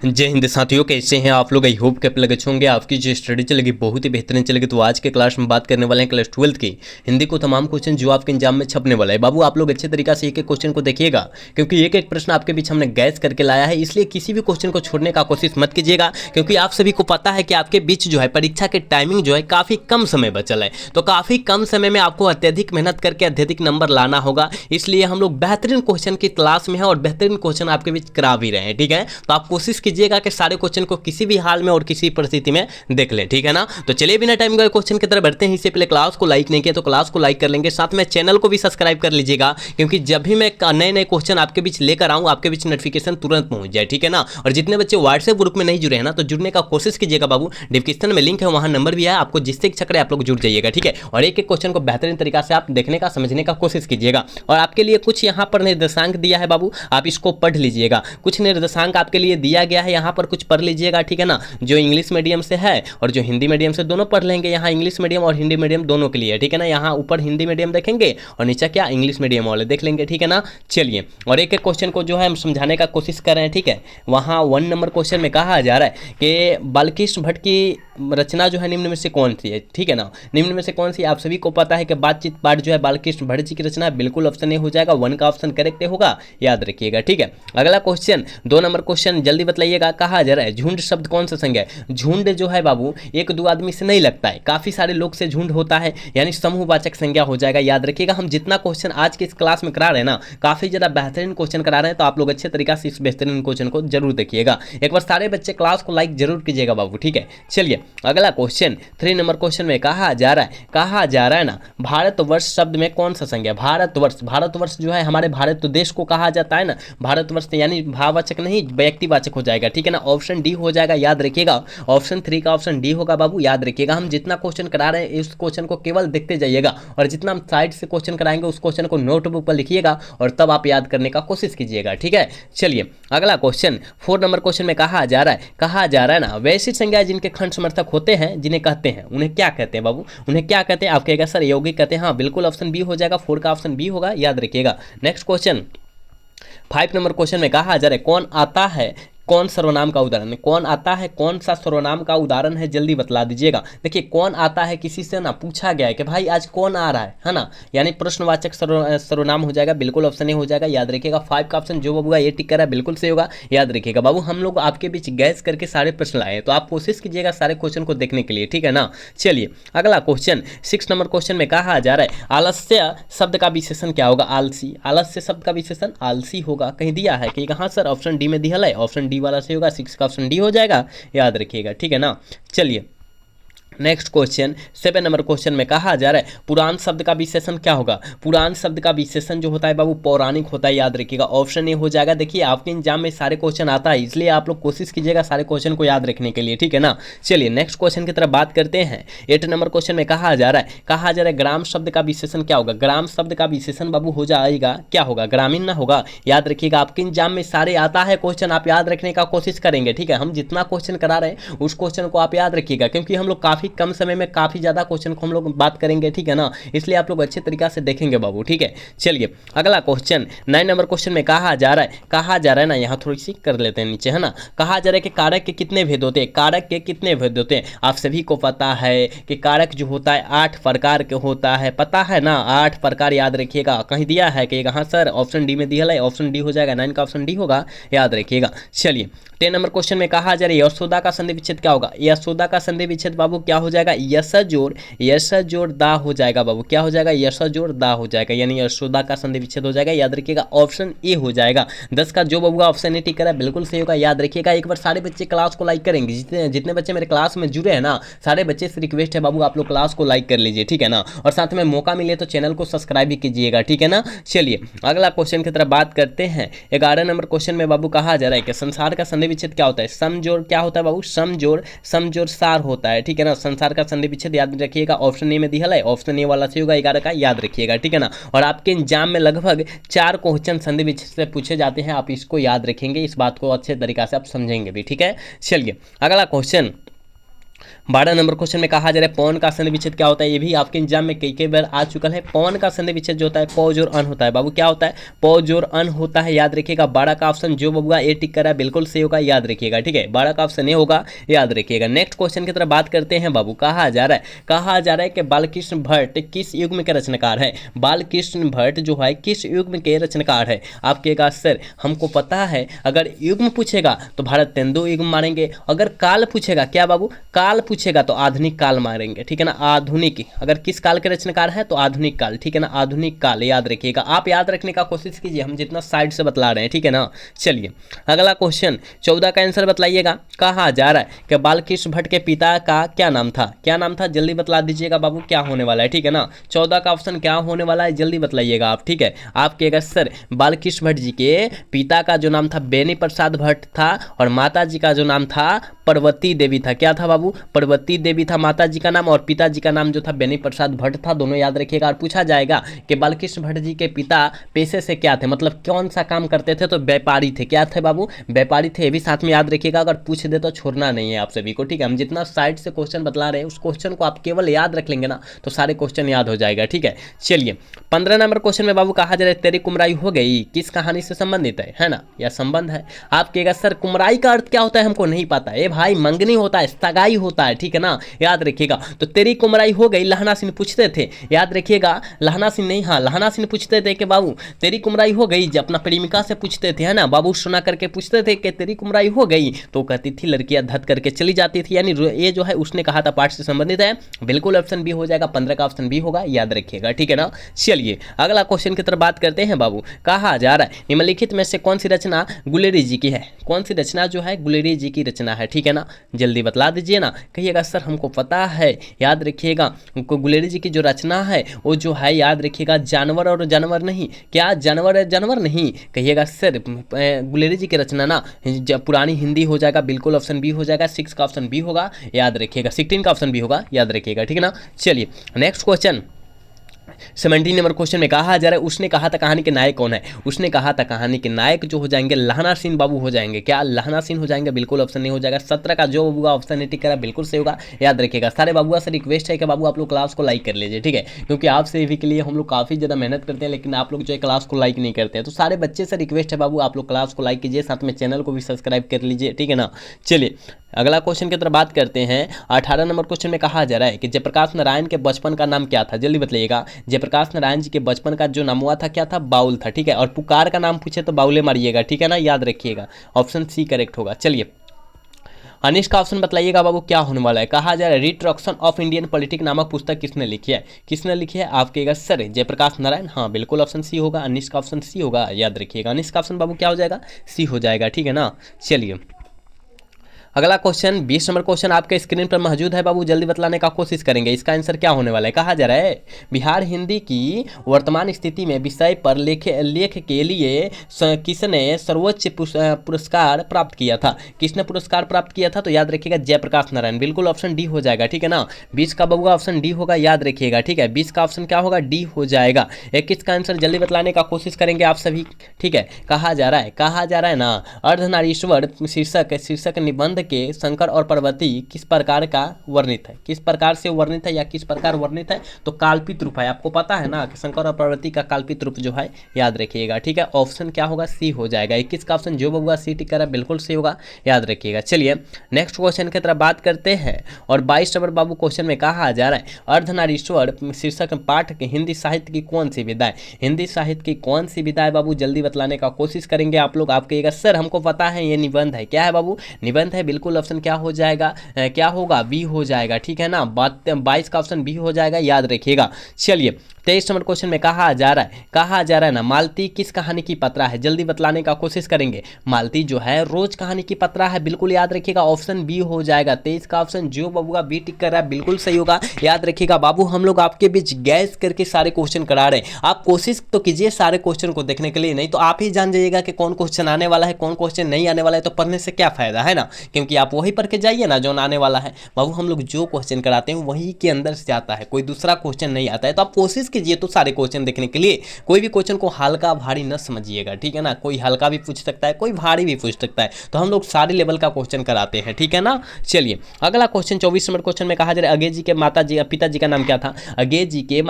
जय हिंद साथियों, कैसे हैं आप लोग। आई होप के आप लोग अच्छे होंगे। आपकी जो स्टडी चलेगी बहुत ही बेहतरीन चलेगी। तो आज के क्लास में बात करने वाले हैं क्लास 12 की हिंदी को तमाम क्वेश्चन जो आपके एग्जाम में छपने वाला है। बाबू आप लोग अच्छे तरीके से एक एक क्वेश्चन को देखिएगा, क्योंकि एक एक प्रश्न आपके बीच हमने गैस करके लाया है, इसलिए किसी भी क्वेश्चन को छोड़ने का कोशिश मत कीजिएगा, क्योंकि आप सभी को पता है कि आपके बीच जो है परीक्षा के टाइमिंग जो है काफ़ी कम समय बचल है। तो काफ़ी कम समय में आपको अत्यधिक मेहनत करके अत्यधिक नंबर लाना होगा, इसलिए हम लोग बेहतरीन क्वेश्चन की तलाश में हैं और बेहतरीन क्वेश्चन आपके बीच करा भी रहे हैं। ठीक है, तो आप कोशिश कीजिएगा कि सारे क्वेश्चन को किसी भी हाल में और किसी परिस्थिति में देख लें। ठीक है ना, तो चलिए बिना टाइम गए क्वेश्चन की तरफ बढ़ते हैं। इससे पहले क्लास को लाइक नहीं किया तो क्लास को लाइक कर लेंगे, साथ में चैनल को भी सब्सक्राइब कर लीजिएगा, क्योंकि जब भी मैं नए नए क्वेश्चन आपके बीच लेकर आऊँ आपके बीच नोटिफिकेशन तुरंत पहुंच जाए। ठीक है ना, और जितने बच्चे व्हाट्सएप ग्रुप में नहीं जुड़े हैं ना, तो जुड़ने का कोशिश कीजिएगा बाबू। डिस्क्रिप्शन में लिंक है, वहाँ नंबर भी है, आपको जिससे इच्छा करे आप लोग जुड़ जाइएगा। ठीक है, और एक एक क्वेश्चन को बेहतरीन तरीका से आप देखने का समझने का कोशिश कीजिएगा। और आपके लिए कुछ यहाँ पर निर्देशांक दिया है बाबू, आप इसको पढ़ लीजिएगा। कुछ निर्देशांक आपके लिए दिया गया है, यहाँ पर कुछ पढ़ लीजिएगा। ठीक है ना, जो इंग्लिश मीडियम से है और जो हिंदी मीडियम से, दोनों पढ़ लेंगे। यहाँ इंग्लिश मीडियम और हिंदी मीडियम दोनों के लिए। ठीक है ना, यहाँ ऊपर हिंदी मीडियम देखेंगे और नीचे क्या इंग्लिश मीडियम वाले देख लेंगे। ठीक है ना, चलिए और एक एक क्वेश्चन को जो है हम समझाने का कोशिश कर रहे हैं। ठीक है, वहाँ 1 नंबर क्वेश्चन में कहा जा रहा है कि बालकृष्ण भट्ट की रचना जो है निम्न में से कौन सी है। ठीक है ना, निम्न में से कौन सी, आप सभी को पता है कि बातचीत पाठ जो है बालकृष्ण भट्ट जी की रचना है। बिल्कुल ऑप्शन ए हो जाएगा, 1 का ऑप्शन करेक्ट होगा, याद रखिएगा। ठीक है, अगला क्वेश्चन 2 नंबर क्वेश्चन जल्दी बताइएगा। कहा जा रहा है झुंड शब्द कौन सा संज्ञा है। झुंड जो है बाबू एक दो आदमी से नहीं लगता है, काफी सारे लोग से झुंड होता है, यानी समूहवाचक संज्ञा हो जाएगा, याद रखिएगा। हम जितना क्वेश्चन आज के इस क्लास में करा रहे हैं ना, काफी ज्यादा बेहतरीन क्वेश्चन करा रहे हैं, तो आप लोग अच्छे तरीके से इस बेहतरीन क्वेश्चन को जरूर देखिएगा। एक बार सारे बच्चे क्लास को लाइक जरूर कीजिएगा बाबू। ठीक है, चलिए अगला क्वेश्चन 3 नंबर क्वेश्चन में कहा जा रहा है ना, भारतवर्ष शब्द में कौन सा संज्ञा। भारतवर्ष जो है हमारे भारत देश को कहा जाता है ना, भारतवर्ष यानी भाववाचक नहीं व्यक्तिवाचक हो जाएगा। ठीक है ना, ऑप्शन डी हो जाएगा, याद रखिएगा। ऑप्शन 3 का ऑप्शन डी होगा बाबू, याद रखिएगा। हम जितना क्वेश्चन करा रहे हैं इस क्वेश्चन को केवल देखते जाइएगा, और जितना हम साइड से क्वेश्चन कराएंगे उस क्वेश्चन को नोटबुक पर लिखिएगा और तब आप याद करने का कोशिश कीजिएगा। ठीक है, चलिए अगला क्वेश्चन 4 नंबर क्वेश्चन में कहा जा रहा है ना, वैसी संज्ञा जिनके खंड समर्थक होते हैं जिन्हें कहते हैं, उन्हें क्या कहते हैं बाबू, उन्हें क्या कहते हैं। आप कहेगा सर यौगिक कहते हैं। हाँ बिल्कुल ऑप्शन बी हो जाएगा, 4 का ऑप्शन बी होगा, याद रखिएगा। नेक्स्ट क्वेश्चन 5 नंबर क्वेश्चन में कहा जा रहा है कौन आता है, कौन सर्वनाम का उदाहरण है। कौन आता है, कौन सा सर्वनाम का उदाहरण है, जल्दी बतला दीजिएगा। देखिए कौन आता है, किसी से ना पूछा गया है कि भाई आज कौन आ रहा है ना, यानी प्रश्नवाचक सर्वनाम हो जाएगा, बिल्कुल ऑप्शन ए हो जाएगा, याद रखिएगा। 5 का ऑप्शन जो बाबू ये टिक कर रहा है बिल्कुल सही होगा, याद रखिएगा बाबू। हम लोग आपके बीच गैस करके सारे प्रश्न लाए हैं, तो आप कोशिश कीजिएगा सारे क्वेश्चन को देखने के लिए। ठीक है ना, चलिए अगला क्वेश्चन 6 नंबर क्वेश्चन में कहा जा रहा है आलस्य शब्द का विशेषण क्या होगा। आलसी, आलस्य शब्द का विशेषण आलसी होगा, कहीं दिया है कि कहाँ सर, ऑप्शन डी में दिया है, ऑप्शन डी वाला सही होगा, 6 का ऑप्शन डी हो जाएगा, याद रखिएगा। ठीक है ना, चलिए नेक्स्ट क्वेश्चन 7 नंबर क्वेश्चन में कहा जा रहा है पुराण शब्द का विशेषण क्या होगा। पुराण शब्द का विशेषण जो होता है बाबू पौराणिक होता है, याद रखिएगा। ऑप्शन ए हो जाएगा। देखिए आपके एग्जाम में सारे क्वेश्चन आता है, इसलिए आप लोग कोशिश कीजिएगा सारे क्वेश्चन को याद रखने के लिए। ठीक है ना, चलिए नेक्स्ट क्वेश्चन की तरफ बात करते हैं। 8 नंबर क्वेश्चन में कहा जा रहा है ग्राम शब्द का विशेषण क्या होगा। ग्राम शब्द का विशेषण बाबू हो जाएगा, क्या होगा, ग्रामीण ना होगा, याद रखिएगा। आपके एग्जाम में सारे आता है क्वेश्चन, आप याद रखने का कोशिश करेंगे। ठीक है, हम जितना क्वेश्चन करा रहे हैं उस क्वेश्चन को आप याद रखिएगा, क्योंकि हम लोग काफी कम समय में काफी ज्यादा क्वेश्चन को हम लोग बात करेंगे। ठीक है ना, इसलिए आप लोग अच्छे तरीके से देखेंगे बाबू। ठीक है, चलिए अगला क्वेश्चन 9 नंबर क्वेश्चन में कहा जा रहा है ना, यहाँ थोड़ी सी कर लेते हैं नीचे, है ना। कहा जा रहा है कि कारक के कितने भेद होते हैं। कारक के कितने भेद होते हैं, आप सभी को पता है कि कारक जो होता है 8 प्रकार के होता है, पता है ना, 8 प्रकार, याद रखिएगा। कहीं दिया है कि कहाँ सर, ऑप्शन डी में दिया है, ऑप्शन डी हो जाएगा, 9 का ऑप्शन डी होगा, याद रखिएगा। चलिए 10 नंबर क्वेश्चन में कहा जा रहा है यशोदा का संधि विच्छेद क्या होगा। यशोदा का संधि विच्छेद बाबू क्या हो जाएगा, यश जोड़ दा हो जाएगा बाबू, क्या हो जाएगा, यश जोड़ दा हो जाएगा, यानी यशोदा का संधि विच्छेद हो जाएगा, याद रखिएगा। ऑप्शन ए हो जाएगा। 10 का जो बाबू ऑप्शन ए टिक करा बिल्कुल सही होगा, याद रखिएगा। एक बार सारे बच्चे क्लास को लाइक करेंगे, जितने बच्चे मेरे क्लास में जुड़े हैं ना, सारे बच्चे से रिक्वेस्ट है बाबू आप लोग क्लास को लाइक कर लीजिए। ठीक है ना, और साथ में मौका मिले तो चैनल को सब्सक्राइब भी कीजिएगा। ठीक है ना, चलिए अगला क्वेश्चन की तरफ बात करते हैं। 11 नंबर क्वेश्चन में बाबू कहा जा रहा है कि संसार का संधि विच्छेद क्या होता है। समजोड़ क्या होता है बाबू, समजोड़ सार होता है। ठीक है ना, संसार का संधि विच्छेद याद रखिएगा, ऑप्शन ए में दिया है, ऑप्शन ए वाला सही होगा, 11 का, याद रखिएगा। ठीक है ना, और आपके एग्जाम में लगभग 4 क्वेश्चन संधि विच्छेद से पूछे जाते हैं, आप इसको याद रखेंगे, इस बात को अच्छे तरीके से आप समझेंगे भी। ठीक है, चलिए अगला क्वेश्चन 12 नंबर क्वेश्चन में कहा जा रहा है पवन का संधि विच्छेद क्या होता है। ये भी आपके एग्जाम में कई कई बार आ चुका है। पवन का संधि विच्छेद जो होता है पौज और अन होता है। बाबू क्या होता है, पौज और अन होता है, याद रखिएगा। 12 का ऑप्शन जो बबुआ ए टिक करा बिल्कुल सही होगा, याद रखिएगा, ठीक है। 12 का ऑप्शन ए होगा, याद रखिएगा। नेक्स्ट क्वेश्चन की तरफ बात करते हैं बाबू। कहा जा रहा है कि बालकृष्ण भट्ट किस युग्म के रचनाकार है। बालकृष्ण भट्ट जो है किस युग्म के रचनाकार है। आप कहेगा सर हमको पता है, अगर युग्म पूछेगा तो भारत तेंदु युग्म मारेंगे, अगर काल पूछेगा, क्या बाबू काल पूछेगा तो आधुनिक काल मारेंगे, ठीक है ना। आधुनिक, अगर किस काल के रचनाकार है तो आधुनिक काल, ठीक है ना, आधुनिक काल, याद रखिएगा। आप याद रखने का कोशिश कीजिए, हम जितना साइड से बतला रहे हैं, ठीक है ना। चलिए अगला क्वेश्चन 14 का आंसर बतलाइएगा। कहा जा रहा है कि बालकृष्ण भट्ट के पिता का क्या नाम था। क्या नाम था जल्दी बतला दीजिएगा बाबू, क्या होने वाला है, ठीक है ना। 14 का ऑप्शन क्या होने वाला है जल्दी बतलाइएगा आप, ठीक है। आप कहेगा सर बालकृष्ण भट्ट जी के पिता का जो नाम था बेनी प्रसाद भट्ट था और माता जी का जो नाम था पार्वती देवी था। क्या था बाबू, पार्वती देवी था माता जी का नाम, और पिताजी का नाम जो था बेनी प्रसाद भट्ट था, दोनों याद रखिएगा। और पूछा जाएगा कि बालकृष्ण भट्ट जी के पिता पेशे से क्या थे, मतलब कौन सा काम करते थे, तो व्यापारी थे। क्या थे बाबू, व्यापारी थे, ये भी साथ में याद रखिएगा। अगर पूछ दे तो छोड़ना नहीं है आप सभी को, ठीक है। हम जितना साइड से क्वेश्चन बतला रहे हैं उस क्वेश्चन को आप केवल याद रख लेंगे ना तो सारे क्वेश्चन याद हो जाएगा, ठीक है। चलिए 15 नंबर क्वेश्चन में बाबू कहा जा रहा है तेरी कुमराई हो गई किस कहानी से संबंधित है ना, या संबंध है। आप कहेगा सर कुमराई का अर्थ क्या होता है हमको नहीं पता। ए भाई मंगनी होता है, सगाई होता है, ठीक है ना, याद रखिएगा। तो तेरी कुमराई हो गई लहना सिंह पूछते थे, याद रखिएगा। लहना सिंह नहीं, हाँ लहना सिंह पूछते थे कि बाबू तेरी कुमराई हो गई, जब अपना प्रेमिका से पूछते थे, है ना, बाबू सुना करके पूछते थे कि तेरी कुमराई हो गई, तो कहती थी लड़कियां धत करके चली जाती थी। यानी ये जो है उसने कहा था पाठ से संबंधित है, बिल्कुल ऑप्शन बी हो जाएगा। 15 का ऑप्शन बी होगा, याद रखिएगा, ठीक है ना। चलिए अगला क्वेश्चन की तरफ बात करते हैं बाबू। कहा जा रहा है निम्नलिखित में से कौन सी रचना गुलेरी जी की है। कौन सी रचना जो है गुलेरी जी की रचना है, ठीक है ना, जल्दी बतला दीजिए ना। कहिएगा सर हमको पता है, याद रखिएगा। गुलेरी जी की जो रचना है वो जो है याद रखिएगा जानवर और जानवर नहीं, क्या जानवर है जानवर नहीं। कहिएगा सर गुलेरी जी की रचना ना पुरानी हिंदी हो जाएगा, बिल्कुल ऑप्शन बी हो जाएगा। 6 का ऑप्शन बी होगा, याद रखिएगा। 16 का ऑप्शन बी होगा, याद रखिएगा, ठीक है ना। चलिए नेक्स्ट क्वेश्चन 17 नंबर क्वेश्चन में कहा जा रहा है उसने कहा था कहानी के नायक कौन है। उसने कहा था कहानी के नायक जो हो जाएंगे लहना सिंह बाबू हो जाएंगे। क्या लहना सिंह हो जाएंगे, बिल्कुल ऑप्शन नहीं हो जाएगा। 17 का जो बाबू ऑप्शन नहीं टिक करा बिल्कुल सही होगा, याद रखिएगा। सारे बाबुआ से रिक्वेस्ट है कि बाबू आप लोग क्लास को लाइक कर लीजिए, ठीक है, क्योंकि आपसे भी के लिए हम लोग काफ़ी ज़्यादा मेहनत करते हैं, लेकिन आप लोग जो है क्लास को लाइक नहीं करते हैं। तो सारे बच्चे से रिक्वेस्ट है बाबू आप लोग क्लास को लाइक कीजिए, साथ में चैनल को भी सब्सक्राइब कर लीजिए, ठीक है ना। चलिए अगला क्वेश्चन की तरफ बात करते हैं। 18 नंबर क्वेश्चन में कहा जा रहा है कि जयप्रकाश नारायण के बचपन का नाम क्या था, जल्दी बताइएगा। जयप्रकाश नारायण जी के बचपन का जो नाम हुआ था क्या था, बाउल था, ठीक है। और पुकार का नाम पूछे तो बाउले मारिएगा, ठीक है ना, याद रखिएगा। ऑप्शन सी करेक्ट होगा। चलिए अनिश का ऑप्शन बताइएगा बाबू क्या होने वाला है। कहा जा रहा है रिट्रोडक्शन ऑफ इंडियन पॉलिटिक नामक पुस्तक किसने लिखी है। किसने लिखी है, आप कहेगा सर जयप्रकाश नारायण, हाँ बिल्कुल ऑप्शन सी होगा। अनिश का ऑप्शन सी होगा, याद रखिएगा। अनिश का ऑप्शन बाबू क्या हो जाएगा, सी हो जाएगा, ठीक है ना। चलिए अगला क्वेश्चन 20 नंबर क्वेश्चन आपके स्क्रीन पर मौजूद है बाबू, जल्दी बतलाने का कोशिश करेंगे इसका आंसर क्या होने वाला है। कहा जा रहा है बिहार हिंदी की वर्तमान स्थिति में विषय पर लेख के लिए किसने सर्वोच्च पुरस्कार प्राप्त किया था। किसने पुरस्कार प्राप्त किया था, तो याद रखिएगा जयप्रकाश नारायण, बिल्कुल ऑप्शन डी हो जाएगा, ठीक है ना। 20 का बबुआ ऑप्शन डी होगा, याद रखिएगा, ठीक है। 20 का ऑप्शन क्या होगा, डी हो जाएगा। 21 का आंसर जल्दी बतलाने का कोशिश करेंगे आप सभी, ठीक है। कहा जा रहा है ना अर्धनारीश्वर शीर्षक निबंध के शंकर और पार्वती किस प्रकार का वर्णित है, किस प्रकार से वर्णित है या किस प्रकार वर्णित है, तो काल्पित रूप है। आपको पता है ना कि शंकर और पार्वती का काल्पित रूप जो है, याद रखिएगा, ठीक है। ऑप्शन क्या होगा, सी हो जाएगा। 21 का ऑप्शन जो बबुआ सी टिक करा बिल्कुल सही होगा, याद रखिएगा। चलिए नेक्स्ट क्वेश्चन की तरफ बात करते हैं। और 22 नंबर बाबू क्वेश्चन में कहा जा रहा है अर्धनारीश्वर शीर्षक पाठ के हिंदी साहित्य की कौन सी विधा है। हिंदी साहित्य की कौन सी विधा है बाबू, जल्दी बतलाने का कोशिश करेंगे आप लोग। आप कहिएगा सर हमको पता है ये निबंध है। क्या है बाबू, निबंध है, बिल्कुल ऑप्शन क्या हो जाएगा, क्या होगा, बी हो जाएगा, ठीक है ना। 22 का ऑप्शन बी हो जाएगा, याद रखिएगा। चलिए 23 नंबर क्वेश्चन में कहा जा रहा है ना मालती किस कहानी की पत्रा है, जल्दी बतलाने का कोशिश करेंगे। मालती जो है रोज कहानी की पत्रा है, बिल्कुल याद रखिएगा, ऑप्शन बी हो जाएगा। 23 का ऑप्शन जो बबुआ बी टिक कर रहा है बिल्कुल सही होगा, याद रखिएगा। बाबू हम लोग आपके बीच गैस करके सारे क्वेश्चन करा रहे हैं, आप कोशिश तो कीजिए सारे क्वेश्चन को देखने के लिए, नहीं तो आप ही जान जाइएगा कि कौन क्वेश्चन आने वाला है कौन क्वेश्चन नहीं आने वाला है, तो पढ़ने से क्या फायदा है ना, क्योंकि आप वही पढ़ के जाइए ना जो आने वाला है। बाबू हम लोग जो क्वेश्चन कराते हैं वही के अंदर से आता है, कोई दूसरा क्वेश्चन नहीं आता है, तो आप कोशिश कीजिए तो सारे क्वेश्चन देखने के लिए। कोई भी क्वेश्चन को हल्का भारी न समझिएगा, ठीक है ना। कोई हल्का भी पूछ सकता है, कोई भारी भी पूछ सकता है, तो हम लोग सारे लेवल का क्वेश्चन कराते हैं, ठीक है ना। चलिए अगला क्वेश्चन 24 नंबर क्वेश्चन में कहा जा रहा है अगे जी के पिताजी का नाम क्या था। अगे जी के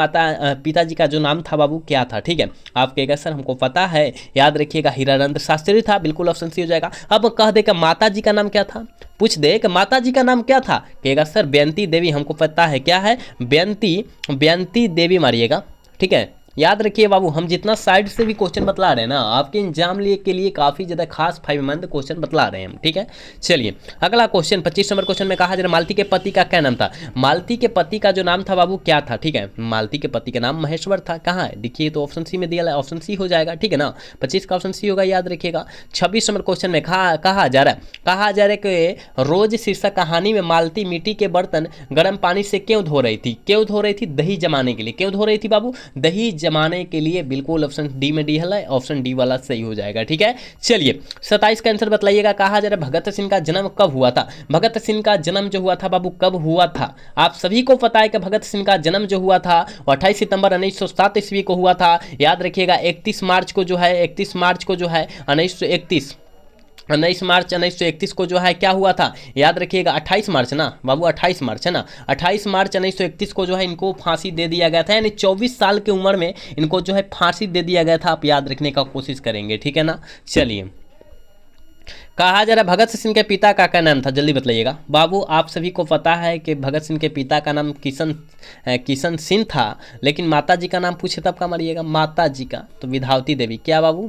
पिताजी का जो नाम था बाबू क्या था, ठीक है। आप कहेगा सर हमको पता है, याद रखिएगा हीरानंद शास्त्री था, बिल्कुल ऑप्शन सी हो जाएगा। अब कह देगा माता जी का नाम क्या था, पूछ दे कि माता जी का नाम क्या था, कहेगा सर बेअंती देवी, हमको पता है क्या है, बेअंती देवी मारिएगा, ठीक है। याद रखिए बाबू, हम जितना साइड से भी क्वेश्चन बतला रहे हैं ना, आपके एग्जाम के लिए काफ़ी ज़्यादा खास फायदेमंद क्वेश्चन बतला रहे हैं हम, ठीक है। चलिए अगला क्वेश्चन 25 नंबर क्वेश्चन में कहा जा रहा है मालती के पति का क्या नाम था। मालती के पति का जो नाम था बाबू क्या था, ठीक है। मालती के पति का नाम महेश्वर था। कहाँ है देखिए, तो ऑप्शन सी में दिया है, ऑप्शन सी हो जाएगा, ठीक है ना। 25 का ऑप्शन सी होगा, याद रखिएगा। 26 नंबर क्वेश्चन में कहा जा रहा है कि रोज शीर्षक कहानी में मालती मिट्टी के बर्तन गर्म पानी से क्यों धो रही थी, दही जमाने के लिए। क्यों धो रही थी बाबू, दही जमाने के लिए, बिल्कुल ऑप्शन डी में डी है, ऑप्शन डी वाला सही हो जाएगा, ठीक है। चलिए 27 का आंसर बतलाइएगा। कहा जा रहा है भगत सिंह का जन्म कब हुआ था। भगत सिंह का जन्म जो हुआ था बाबू कब हुआ था, आप सभी को पता है कि भगत सिंह का जन्म जो हुआ था 28 सितंबर 1907 ईस्वी को हुआ था। याद रखिएगा 31 मार्च को जो है 19 मार्च 1931 को जो है क्या हुआ था, याद रखिएगा 28 मार्च ना बाबू, 28 मार्च है ना, 28 मार्च 1931 को जो है इनको फांसी दे दिया गया था, यानी 24 साल की उम्र में इनको जो है फांसी दे दिया गया था। आप याद रखने का कोशिश करेंगे, ठीक है ना। चलिए कहा जा रहा है भगत सिंह के पिता का क्या नाम था, जल्दी बताइएगा बाबू। आप सभी को पता है कि भगत सिंह के पिता का नाम किशन सिंह था, लेकिन माता जी का नाम पूछे तब का मारिएगा, माता जी का तो विधावती देवी। क्या बाबू,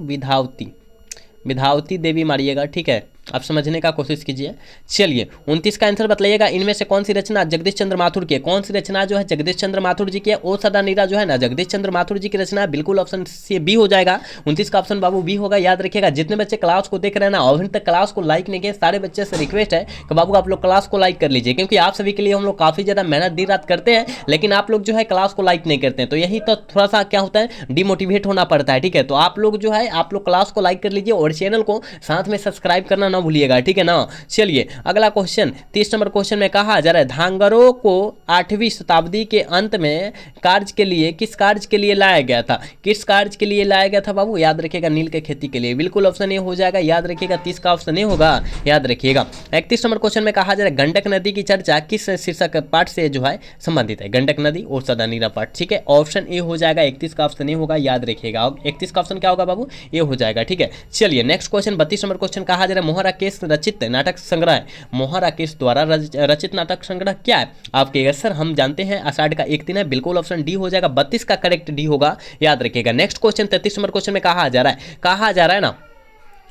विधावती देवी मारिएगा, ठीक है। आप समझने का कोशिश कीजिए। चलिए 29 का आंसर बतलाइएगा। इनमें से कौन सी रचना जगदीश चंद्र माथुर की है, कौन सी रचना जो है जगदीश चंद्र माथुर जी की है। ओ सदा नीरा जो है ना जगदीश चंद्र माथुर जी की रचना है, बिल्कुल ऑप्शन सी बी हो जाएगा। 29 का ऑप्शन बाबू बी होगा, याद रखिएगा। जितने बच्चे क्लास को देख रहे हैं ना, अभी तक क्लास को लाइक नहीं किए, सारे बच्चे से रिक्वेस्ट है कि बाबू आप लोग क्लास को लाइक कर लीजिए, क्योंकि आप सभी के लिए हम लोग काफ़ी ज़्यादा मेहनत दिन रात करते हैं, लेकिन आप लोग जो है क्लास को लाइक नहीं करते हैं, तो यही तो थोड़ा सा क्या होता है, डिमोटिवेट होना पड़ता है, ठीक है। तो आप लोग जो है आप लोग क्लास को लाइक कर लीजिए और चैनल को साथ में सब्सक्राइब करना ना भूलिएगा, ठीक है ना। चलिए अगला क्वेश्चन 30 नंबर क्वेश्चन में कहा जा रहा है धांगरों को 8वीं शताब्दी के अंत में किस कार्य के लिए लाया गया था। किस कार्य के लिए लाया गया था बाबू, याद रखिएगा नील के खेती के लिए, बिल्कुल ऑप्शन ए हो जाएगा, याद रखिएगा। 30 का ऑप्शन ए होगा, याद रखिएगा। 31 नंबर क्वेश्चन में कहा जा रहा है गंडक नदी की चर्चा किस शीर्षक पाठ से जो है संबंधित है। गंडक नदी और सदा नीरा पाठ, ठीक है, ऑप्शन ए हो जाएगा। 31 का ऑप्शन ए होगा, याद रखिएगा। 31 का ऑप्शन क्या होगा बाबू, ए हो जाएगा, ठीक है। चलिए नेक्स्ट क्वेश्चन 32 नंबर क्वेश्चन कहा जा रहा है मोहन राकेश रचित नाटक संग्रह है। मोहन राकेश द्वारा रचित नाटक संग्रह क्या है। आप कहेगा सर हम जानते हैं आषाढ़ का एक दिन है, बिल्कुल ऑप्शन डी हो जाएगा। 32 का करेक्ट डी होगा, याद रखिएगा। नेक्स्ट क्वेश्चन 33 नंबर क्वेश्चन में कहा जा रहा है ना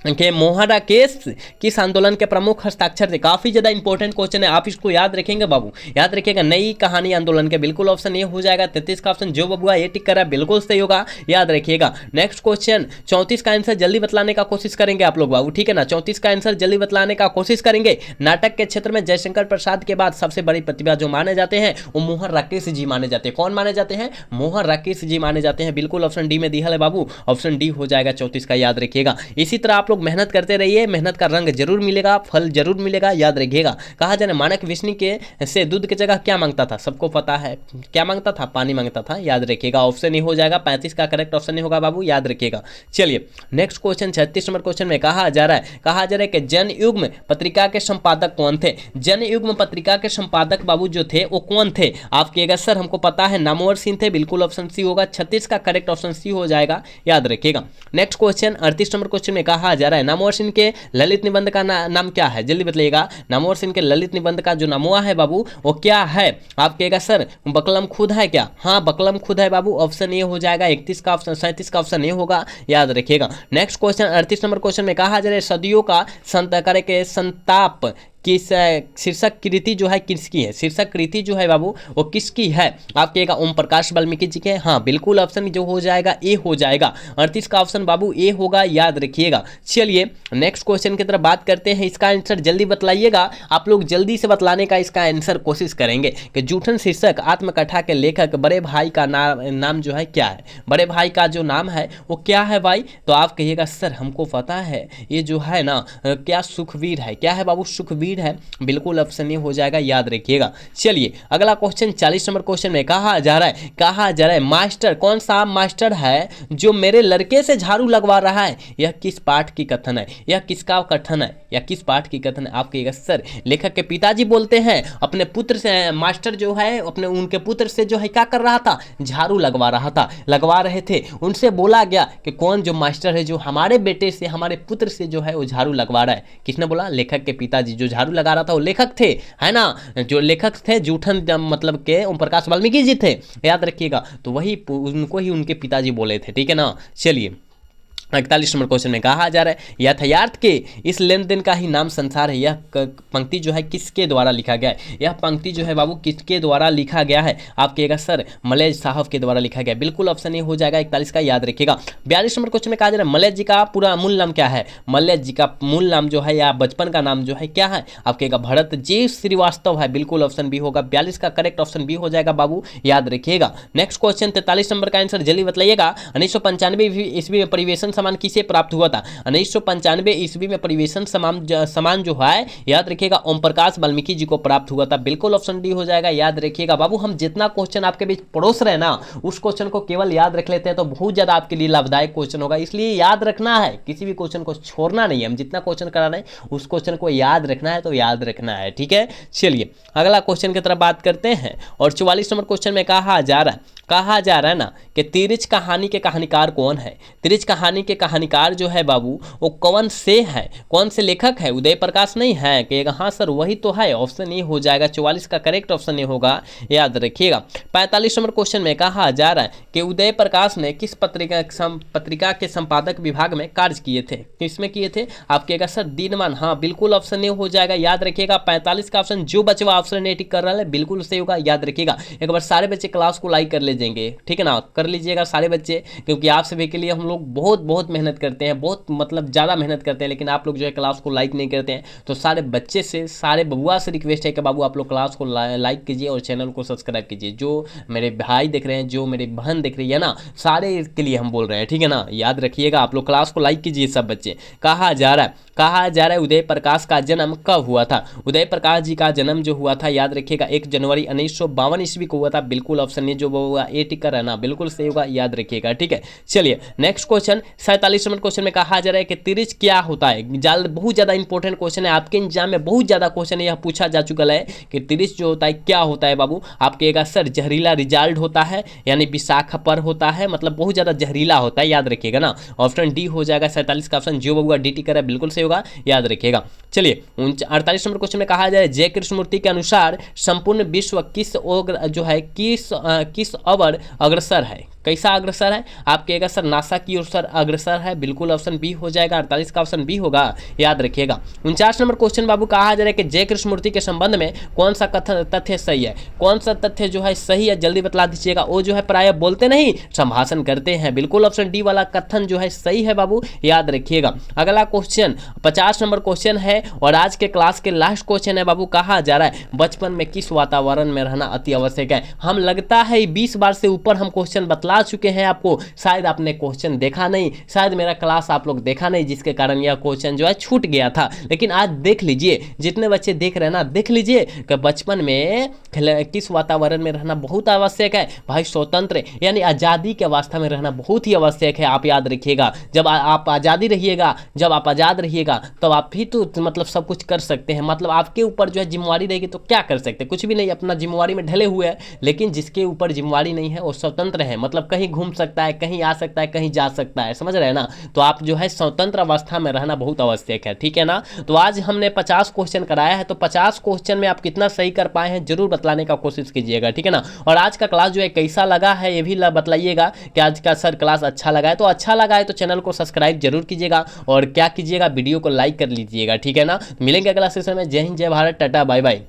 कि मोहन राकेश किस आंदोलन के प्रमुख हस्ताक्षर थे। काफी ज्यादा इंपॉर्टेंट क्वेश्चन है, आप इसको याद रखेंगे बाबू, याद रखिएगा। नई कहानी आंदोलन के, बिल्कुल ऑप्शन ये हो जाएगा। 33 का ऑप्शन जो बबुआ ये टिक कर रहा है बिल्कुल सही होगा, याद रखिएगा। नेक्स्ट क्वेश्चन 34 का आंसर जल्दी बतलाने का कोशिश करेंगे आप लोग बाबू, ठीक है ना। 34 का आंसर जल्दी बतलाने का कोशिश करेंगे। नाटक के क्षेत्र में जयशंकर प्रसाद के बाद सबसे बड़ी प्रतिभा जो माने जाते हैं वो मोहन राकेश जी माने जाते हैं। कौन माने जाते हैं, मोहन राकेश जी माने जाते हैं, बिल्कुल ऑप्शन डी में दिया है बाबू, ऑप्शन डी हो जाएगा 34 का, याद रखिएगा। इसी तरह आप लोग मेहनत करते रहिए, मेहनत का रंग जरूर मिलेगा, फल जरूर मिलेगा, याद रखिएगा। कहा जाए मानक विष्णु के से दूध की जगह क्या मांगता था, सबको पता है क्या मांगता था, पानी मांगता था, याद रखिएगा। ऑप्शन ए हो जाएगा। 35 का करेक्ट ऑप्शन ए होगा बाबू, याद रखिएगा। चलिए नेक्स्ट क्वेश्चन 36 नंबर क्वेश्चन में कहा जा रहा है कि जनयुग्म पत्रिका के संपादक कौन थे। जनयुग्म पत्रिका के संपादक बाबू जो थे वो कौन थे। आप कहेगा सर हमको पता है नामवर सिंह थे, बिल्कुल ऑप्शन सी होगा। 36 का करेक्ट ऑप्शन सी हो जाएगा, याद रखिएगा। नेक्स्ट क्वेश्चन 38 नंबर क्वेश्चन में कहा जा रहा है नामवर सिंह के ललित निबंध का नाम क्या है, जल्दी बताइएगा। नामवर सिंह के ललित निबंध का जो नामुआ है बाबू वो क्या है। आप कहेगा सर बकलम खुद है क्या, हाँ बकलम खुद है बाबू, ऑप्शन ए हो जाएगा। 31 का ऑप्शन 37 का ऑप्शन ए होगा, याद रखिएगा। नेक्स्ट क्वेश्चन 38 नंबर क्वेश्चन में कहा जा रहा है सदियों का संताप किस शीर्षक कृति जो है किसकी है। शीर्षक कृति जो है बाबू वो किसकी है। आप कहेगा ओम प्रकाश वाल्मीकि जी के, हाँ बिल्कुल ऑप्शन जो हो जाएगा ए हो जाएगा। 38 का ऑप्शन बाबू ए होगा, याद रखिएगा। चलिए नेक्स्ट क्वेश्चन की तरफ बात करते हैं, इसका आंसर जल्दी बतलाइएगा। आप लोग जल्दी से बतलाने का इसका आंसर कोशिश करेंगे कि जूठन शीर्षक आत्मकथा के लेखक बड़े भाई का नाम जो है क्या है। बड़े भाई का जो नाम है वो क्या है भाई, तो आप कहिएगा सर हमको पता है ये जो है ना क्या सुखवीर है। क्या है बाबू, सुखवीर शरीर है, बिल्कुल ऑप्शन ए हो जाएगा, याद रखिएगा। चलिए अगला क्वेश्चन 40 नंबर क्वेश्चन में कहा जा रहा है मास्टर, कौन सा मास्टर है जो मेरे लड़के से झाड़ू लगवा रहा है? यह किस पाठ की कथन है? यह किसका कथन है? या किस पाठ की कथन है? आप कहिएगा सर लेखक के पिताजी बोलते हैं अपने पुत्र से, मास्टर जो है अपने उनके पुत्र से जो है क्या कर रहा था? झाड़ू लगवा रहे थे। उनसे बोला गया कि कौन जो मास्टर है जो हमारे बेटे से, हमारे पुत्र से जो है वो झाड़ू लगवा रहा है? किसने बोला? लेखक के पिताजी। जो झाड़ू लगा रहा था वो लेखक थे, है ना, जो लेखक थे जूठन मतलब के ओम प्रकाश वाल्मीकि जी थे, याद रखिएगा। तो वही उनको ही उनके पिताजी बोले थे, ठीक है ना। चलिए 41 नंबर क्वेश्चन में कहा जा रहा है यथार्थ के इस लेन देन का ही नाम संसार है। यह पंक्ति जो है किसके द्वारा लिखा गया है? यह पंक्ति जो है बाबू किसके द्वारा लिखा गया है? आप कहिएगा सर मलय साहब के द्वारा लिखा गया, बिल्कुल ऑप्शन ए हो जाएगा 41 का, याद रखिएगा। 42 नंबर क्वेश्चन में कहा जा रहा है मलय जी का पूरा मूल नाम क्या है? मलय जी का मूल नाम जो है या बचपन का नाम जो है क्या है? आप कहिएगा भरत जी श्रीवास्तव है, बिल्कुल ऑप्शन बी होगा। 42 का करेक्ट ऑप्शन बी हो जाएगा बाबू, याद रखिएगा। नेक्स्ट क्वेश्चन 43 नंबर का आंसर जल्दी बताइएगा। 1995 ईस्वी में परिवेशन सामान किसे प्राप्त हुआ था? 1995 ईस्वी में परिवेशन सामान जो है याद रखिएगा ओम प्रकाश वाल्मीकि जी को प्राप्त हुआ था, बिल्कुल ऑप्शन डी हो जाएगा, याद रखिएगा। बाबू हम जितना क्वेश्चन आपके बीच पड़ोस रहे ना उस क्वेश्चन को केवल याद रख लेते हैं तो बहुत ज्यादा आपके लिए लाभदायक क्वेश्चन होगा, इसलिए याद रखना है, किसी भी क्वेश्चन को छोड़ना नहीं है। हम जितना क्वेश्चन करा रहे हैं उस क्वेश्चन को याद रखना है तो याद रखना है, ठीक है। चलिए अगला क्वेश्चन की तरफ बात करते हैं और 44 नंबर क्वेश्चन में कहा जा रहा है ना कि तिरछ कहानी के कहानीकार कौन है? तिरछ कहानी के कहानीकार जो है बाबू वो कौन से है, कौन से लेखक है? उदय प्रकाश नहीं है? कहेगा हाँ सर वही तो है, ऑप्शन ए हो जाएगा। 44 का करेक्ट ऑप्शन ए होगा, याद रखिएगा। 45 नंबर क्वेश्चन में कहा जा रहा है कि उदय प्रकाश ने किस पत्रिका के संपादक विभाग में कार्य किए थे? किसमें किए थे? आप कहेगा सर दिनमान, हाँ बिल्कुल ऑप्शन ए हो जाएगा, याद रखिएगा। 45 का ऑप्शन जो बचवा ऑप्शन ए टिक कर रहा है बिल्कुल सही होगा, याद रखिएगा। एक बार सारे बच्चे क्लास को लाइक कर लीजिएंगे, ठीक है ना, कर लीजिएगा सारे बच्चे, क्योंकि आप सभी के लिए हम लोग बहुत मेहनत करते हैं, बहुत मतलब ज़्यादा मेहनत करते हैं, लेकिन आप लोग जो है क्लास को लाइक नहीं करते हैं। तो सारे बच्चे से, सारे बबुआ से रिक्वेस्ट है कि बाबू आप लोग क्लास को लाइक कीजिए और चैनल को सब्सक्राइब कीजिए। जो मेरे भाई देख रहे हैं, जो मेरी बहन देख रही है ना, सारे के लिए हम बोल रहे हैं, ठीक है ना, याद रखिएगा। आप लोग क्लास को लाइक कीजिए सब बच्चे। कहा जा रहा है उदय प्रकाश का जन्म कब हुआ था? उदय प्रकाश जी का जन्म जो हुआ था याद रखिएगा 1 जनवरी 1952 ईस्वी को हुआ था, बिल्कुल ऑप्शन ए जो हुआ ए टिक कर रहना बिल्कुल सही होगा, याद रखिएगा, ठीक है। चलिए नेक्स्ट क्वेश्चन 47 नंबर क्वेश्चन में कहा जा रहा है कि तिरछ क्या होता है? बहुत ज्यादा इंपॉर्टेंट क्वेश्चन है, आपके एग्जाम में बहुत ज्यादा क्वेश्चन यह पूछा जा चुका है कि तिरछ जो होता है क्या होता है बाबू? आप कहिएगा सर जहरीला रिजल्ट होता है, यानी विषाक्त पर होता है, मतलब बहुत ज्यादा जहरीला होता है, याद रखिएगा ना, ऑप्शन डी हो जाएगा। 47 का ऑप्शन जो बबुआ डी टिक कर बिल्कुल सही होगा, याद रखिएगा। चलिए 48 नंबर क्वेश्चन में कहा जाए जय कृष्णमूर्ति के अनुसार संपूर्ण विश्व किस ओर अग्रसर है? कैसा अग्रसर है? आप कहेगा सर नासा की ओर सर अग्रसर है, बिल्कुल ऑप्शन बी हो जाएगा। 48 का ऑप्शन बी होगा, याद रखिएगा। 49 नंबर क्वेश्चन बाबू कहा जा रहा है कि जय कृष्णमूर्ति के संबंध में कौन सा तथ्य सही है? कौन सा तथ्य जो है सही है जल्दी बतला दीजिएगा। वो जो है प्राय बोलते नहीं संभाषण करते हैं, बिल्कुल ऑप्शन डी वाला कथन जो है सही है बाबू, याद रखिएगा। अगला क्वेश्चन 50 नंबर क्वेश्चन है और आज के क्लास के लास्ट क्वेश्चन है बाबू। कहा जा रहा है बचपन में किस वातावरण में रहना अति आवश्यक है? हम लगता है 20 बार से ऊपर हम क्वेश्चन बतला चुके हैं आपको, शायद आपने क्वेश्चन देखा नहीं, शायद मेरा क्लास आप लोग देखा नहीं, जिसके कारण यह क्वेश्चन जो है छूट गया था। लेकिन आज देख लीजिए, जितने बच्चे देख रहे हैं ना, देख लीजिए कि बचपन में किस वातावरण में रहना बहुत आवश्यक है भाई। स्वतंत्र यानी आज़ादी के अवस्था में रहना बहुत ही आवश्यक है, आप याद रखिएगा। जब आप आज़ादी रहिएगा, जब आप आज़ाद रहिएगा तब आप भी तो मतलब सब कुछ कर सकते हैं, मतलब आपके ऊपर जो है जिम्मेवारी रहेगी तो क्या कर सकते हैं? कुछ भी नहीं, अपना जिम्मेवारी में ढले हुए हैं। लेकिन जिसके ऊपर जिम्मेवारी नहीं है वो स्वतंत्र है, मतलब कहीं घूम सकता है, कहीं आ सकता है, कहीं जा सकता है, समझ रहे हैं ना। तो आप जो है स्वतंत्र अवस्था में रहना बहुत आवश्यक है, ठीक है ना। तो आज हमने 50 क्वेश्चन कराया है, तो 50 क्वेश्चन में आप कितना सही कर पाए हैं जरूर बतलाने का कोशिश कीजिएगा, ठीक है ना। और आज का क्लास जो है कैसा लगा है ये भी बतलाइएगा कि आज का सर क्लास अच्छा लगा है। तो अच्छा लगा है तो चैनल को सब्सक्राइब जरूर कीजिएगा और क्या कीजिएगा, वीडियो को लाइक कर लीजिएगा, ठीक है ना। मिलेंगे अगला सेशन में। जय हिंद, जय भारत, टाटा, बाय बाय।